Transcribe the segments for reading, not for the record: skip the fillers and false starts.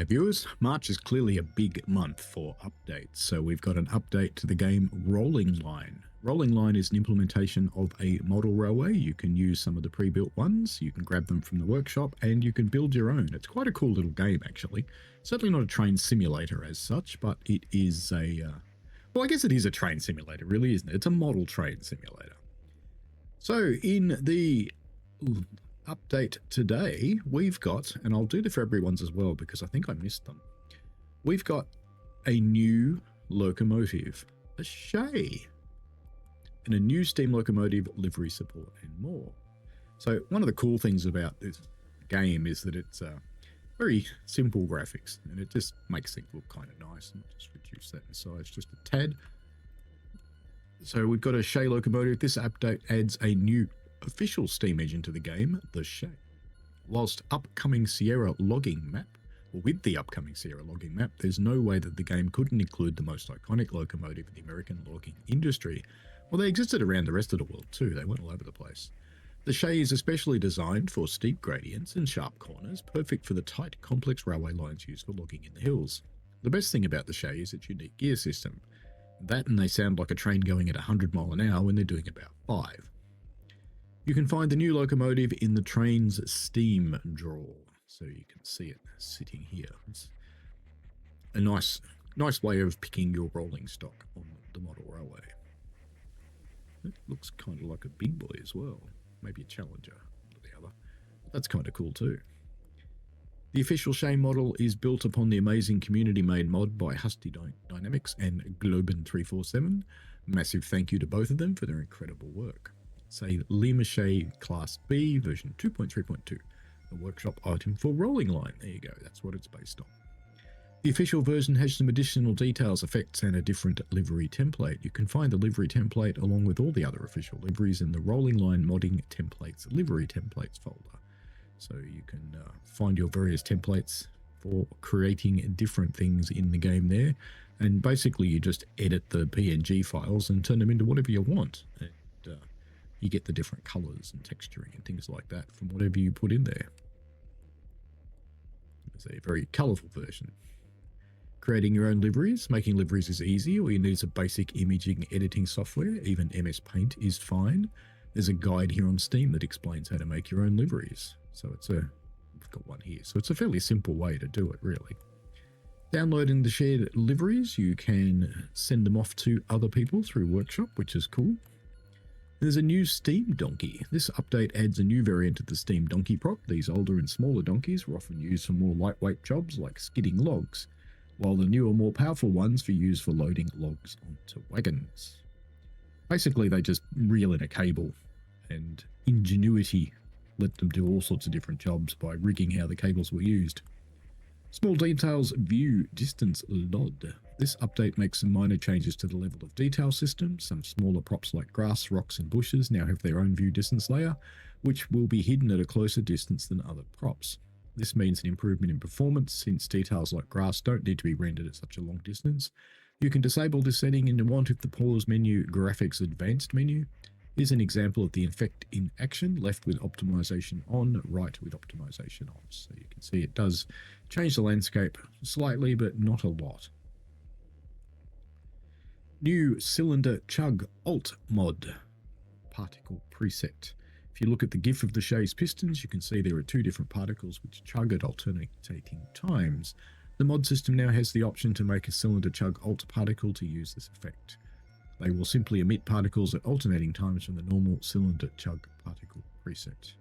there, viewers. March is clearly a big month for updates, so we've got an update to the game Rolling Line. Rolling Line is an implementation of a model railway. You can use some of the pre-built ones, you can grab them from the workshop, and you can build your own. It's quite a cool little game, actually. Certainly not a train simulator as such, but it is a... well, I guess it is a train simulator, really, isn't it? It's a model train simulator. So, in the update today, we've got, and I'll do the February ones as well because I think I missed them. We've got a new locomotive, a Shay, and a new steam locomotive livery support and more. So one of the cool things about this game is that it's very simple graphics and it just makes things look kind of nice. And I'll just reduce that in size just a tad. So we've got a Shay locomotive. This update adds a new official steam engine to the game, the Shay. Whilst upcoming Sierra logging map, or with the upcoming Sierra logging map, there's no way that the game couldn't include the most iconic locomotive in the American logging industry. Well, they existed around the rest of the world too, they went all over the place. The Shay is especially designed for steep gradients and sharp corners, perfect for the tight, complex railway lines used for logging in the hills. The best thing about the Shay is its unique gear system. That and they sound like a train going at 100 miles an hour when they're doing about 5. You can find the new locomotive in the train's steam drawer, so you can see it sitting here. It's a nice way of picking your rolling stock on the model railway. It looks kind of like a big boy as well, maybe a Challenger or the other. That's kind of cool too. The official Shay model is built upon the amazing community-made mod by Husty Dynamics and Globen347. Massive thank you to both of them for their incredible work. Say Lima Shay Class B version 2.3.2, a workshop item for Rolling Line. There you go, that's what it's based on. The official version has some additional details, effects, and a different livery template. You can find the livery template along with all the other official liveries in the Rolling Line Modding Templates livery templates folder. So you can find your various templates for creating different things in the game there. And basically you just edit the PNG files and turn them into whatever you want. And you get the different colors and texturing and things like that from whatever you put in there. It's a very colorful version. Creating your own liveries. Making liveries is easy. All you need is a basic imaging editing software. Even MS Paint is fine. There's a guide here on Steam that explains how to make your own liveries. So we've got one here. So it's a fairly simple way to do it, really. Downloading the shared liveries, you can send them off to other people through Workshop, which is cool. There's a new Steam Donkey. This update adds a new variant of the Steam Donkey prop. These older and smaller donkeys were often used for more lightweight jobs like skidding logs, while the newer, more powerful ones were used for loading logs onto wagons. Basically, they just reel in a cable, and ingenuity let them do all sorts of different jobs by rigging how the cables were used. Small details view distance LOD. This update makes some minor changes to the level of detail system. Some smaller props like grass, rocks and bushes now have their own view distance layer, which will be hidden at a closer distance than other props. This means an improvement in performance since details like grass don't need to be rendered at such a long distance. You can disable this setting in the want if the pause menu graphics advanced menu. Here's an example of the effect in action, left with optimization on, right with optimization off. So you can see it does change the landscape slightly, but not a lot. New cylinder chug alt mod particle preset. If you look at the GIF of the Shay's pistons, you can see there are 2 different particles which chug at alternating times. The mod system now has the option to make a cylinder chug alt particle to use this effect. They will simply emit particles at alternating times from the normal cylinder chug particle preset.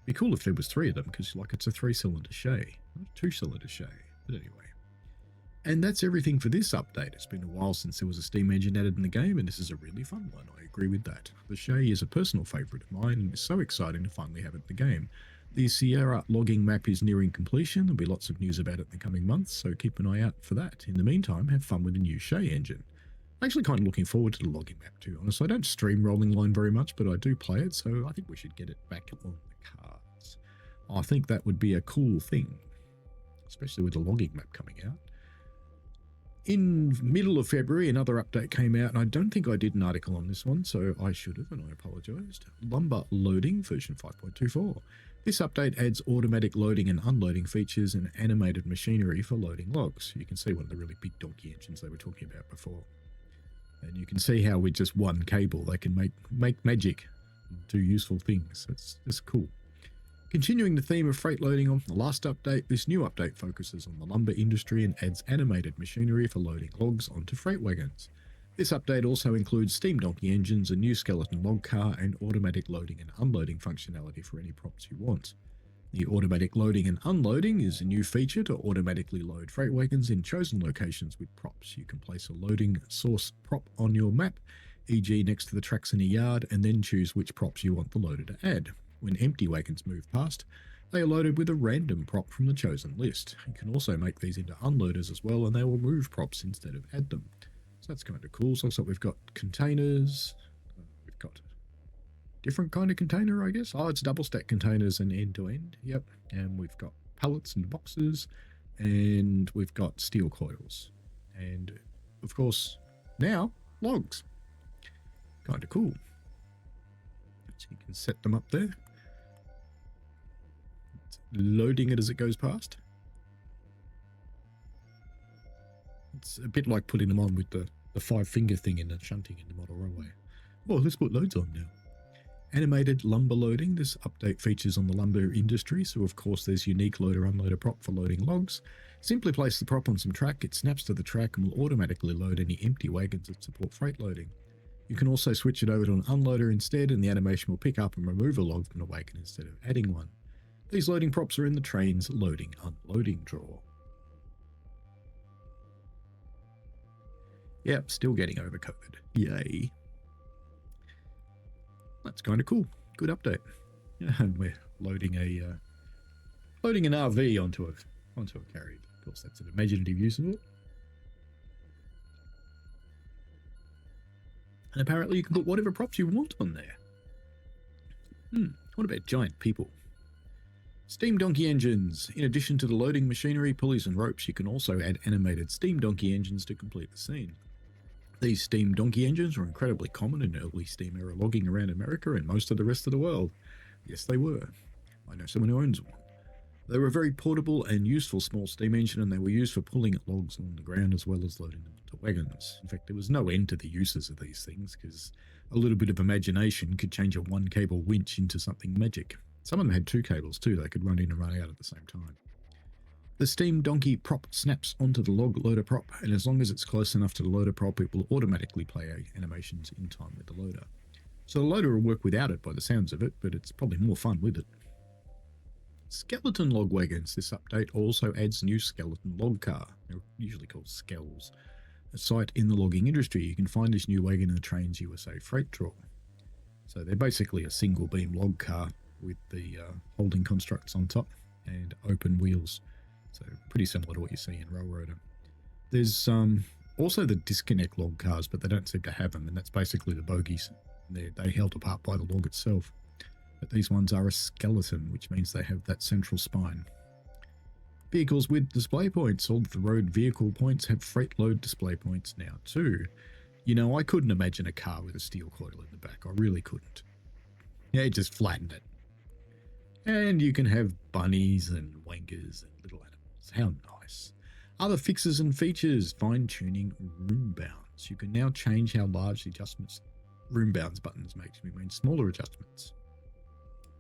Be cool if there was 3 of them, because like it's a 3-cylinder Shay, not a 2-cylinder Shay. But anyway. And that's everything for this update. It's been a while since there was a steam engine added in the game, and this is a really fun one. I agree with that. The Shay is a personal favourite of mine, and it's so exciting to finally have it in the game. The Sierra logging map is nearing completion. There'll be lots of news about it in the coming months, so keep an eye out for that. In the meantime, have fun with the new Shay engine. I'm actually kind of looking forward to the logging map, to be honest. I don't stream Rolling Line very much, but I do play it, so I think we should get it back on the cards. I think that would be a cool thing, especially with the logging map coming out. In middle of February, another update came out, and I don't think I did an article on this one, so I should have, and I apologised. Lumber loading version 5.24. This update adds automatic loading and unloading features and animated machinery for loading logs. You can see one of the really big donkey engines they were talking about before. And you can see how with just one cable they can make magic and do useful things. It's just cool. Continuing the theme of freight loading on the last update, this new update focuses on the lumber industry and adds animated machinery for loading logs onto freight wagons. This update also includes steam donkey engines, a new skeleton log car, and automatic loading and unloading functionality for any props you want. The automatic loading and unloading is a new feature to automatically load freight wagons in chosen locations with props. You can place a loading source prop on your map, e.g. next to the tracks in a yard, and then choose which props you want the loader to add. When empty wagons move past, they are loaded with a random prop from the chosen list. You can also make these into unloaders as well, and they will move props instead of add them. So that's kind of cool. So looks like we've got containers. We've got different kind of container, I guess. Oh, it's double stack containers and end to end. Yep. And we've got pallets and boxes, and we've got steel coils. And of course, now logs. Kind of cool. So you can set them up there. Loading it as it goes past. It's a bit like putting them on with the 5-finger thing in the shunting in the model railway. Oh, let's put loads on now. Animated lumber loading. This update features on the lumber industry, so of course there's unique loader-unloader prop for loading logs. Simply place the prop on some track, it snaps to the track and will automatically load any empty wagons that support freight loading. You can also switch it over to an unloader instead, and the animation will pick up and remove a log from the wagon instead of adding one. These loading props are in the train's loading-unloading drawer. Yep, still getting over COVID. Yay. That's kind of cool. Good update. And we're loading an RV onto a carrier. Of course, that's an imaginative use of it. And apparently you can put whatever props you want on there. What about giant people? Steam donkey engines. In addition to the loading machinery, pulleys and ropes, you can also add animated steam donkey engines to complete the scene. These steam donkey engines were incredibly common in early steam era logging around America and most of the rest of the world. Yes, they were. I know someone who owns one. They were a very portable and useful small steam engine, and they were used for pulling logs along the ground as well as loading them into wagons. In fact, there was no end to the uses of these things, because a little bit of imagination could change a one-cable winch into something magic. Some of them had 2 cables too, they could run in and run out at the same time. The steam donkey prop snaps onto the log loader prop, and as long as it's close enough to the loader prop, it will automatically play animations in time with the loader. So the loader will work without it by the sounds of it, but it's probably more fun with it. Skeleton log wagons. This update also adds new skeleton log car. They're usually called skells. A site in the logging industry. You can find this new wagon in the Trains USA freight drawer. So they're basically a single beam log car with the holding constructs on top and open wheels. So pretty similar to what you see in Railroader. There's also the disconnect log cars, but they don't seem to have them, and that's basically the bogies. They're held apart by the log itself. But these ones are a skeleton, which means they have that central spine. Vehicles with display points. All of the road vehicle points have freight load display points now too. You know, I couldn't imagine a car with a steel coil in the back. I really couldn't. Yeah, just flatten it. And you can have bunnies and wankers and little animals. How nice. Other fixes and features. Fine-tuning room bounds. You can now change how large the adjustments room bounds buttons make. We mean smaller adjustments.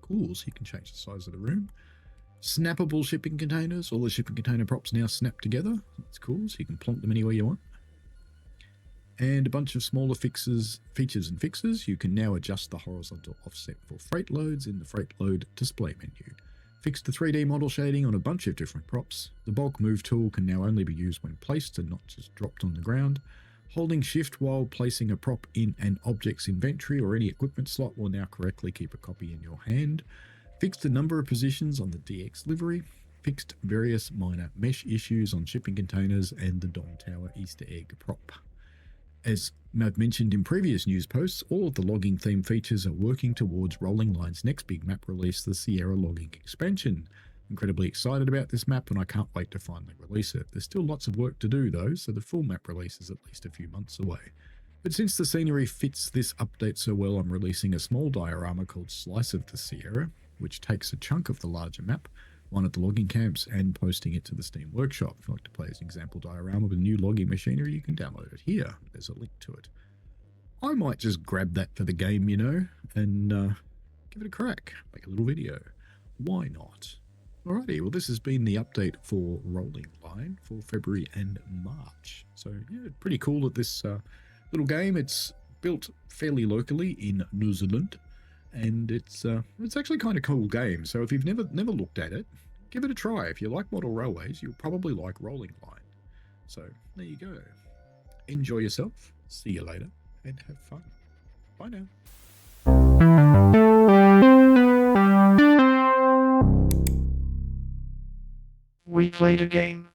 Cool, so you can change the size of the room. Snappable shipping containers. All the shipping container props now snap together. That's cool, so you can plonk them anywhere you want. And a bunch of smaller features and fixes. You can now adjust the horizontal offset for freight loads in the freight load display menu. Fix the 3D model shading on a bunch of different props. The bulk move tool can now only be used when placed and not just dropped on the ground. Holding shift while placing a prop in an object's inventory or any equipment slot will now correctly keep a copy in your hand. Fixed the number of positions on the DX livery. Fixed various minor mesh issues on shipping containers and the Dawn Tower Easter egg prop. As I've mentioned in previous news posts, all of the logging theme features are working towards Rolling Line's next big map release, the Sierra Logging Expansion. Incredibly excited about this map, and I can't wait to finally release it. There's still lots of work to do though, so the full map release is at least a few months away. But since the scenery fits this update so well, I'm releasing a small diorama called Slice of the Sierra, which takes a chunk of the larger map, one at the logging camps, and posting it to the Steam Workshop. If you'd like to play as an example diorama with new logging machinery, you can download it here. There's a link to it. I might just grab that for the game, and give it a crack. Make a little video. Why not? Alrighty, well this has been the update for Rolling Line for February and March. So yeah, pretty cool that this little game, it's built fairly locally in New Zealand, and it's actually kind of cool game. So if you've never looked at it, give it a try. If you like model railways, you'll probably like Rolling Line. So there you go. Enjoy yourself. See you later and have fun. Bye now. We played a game.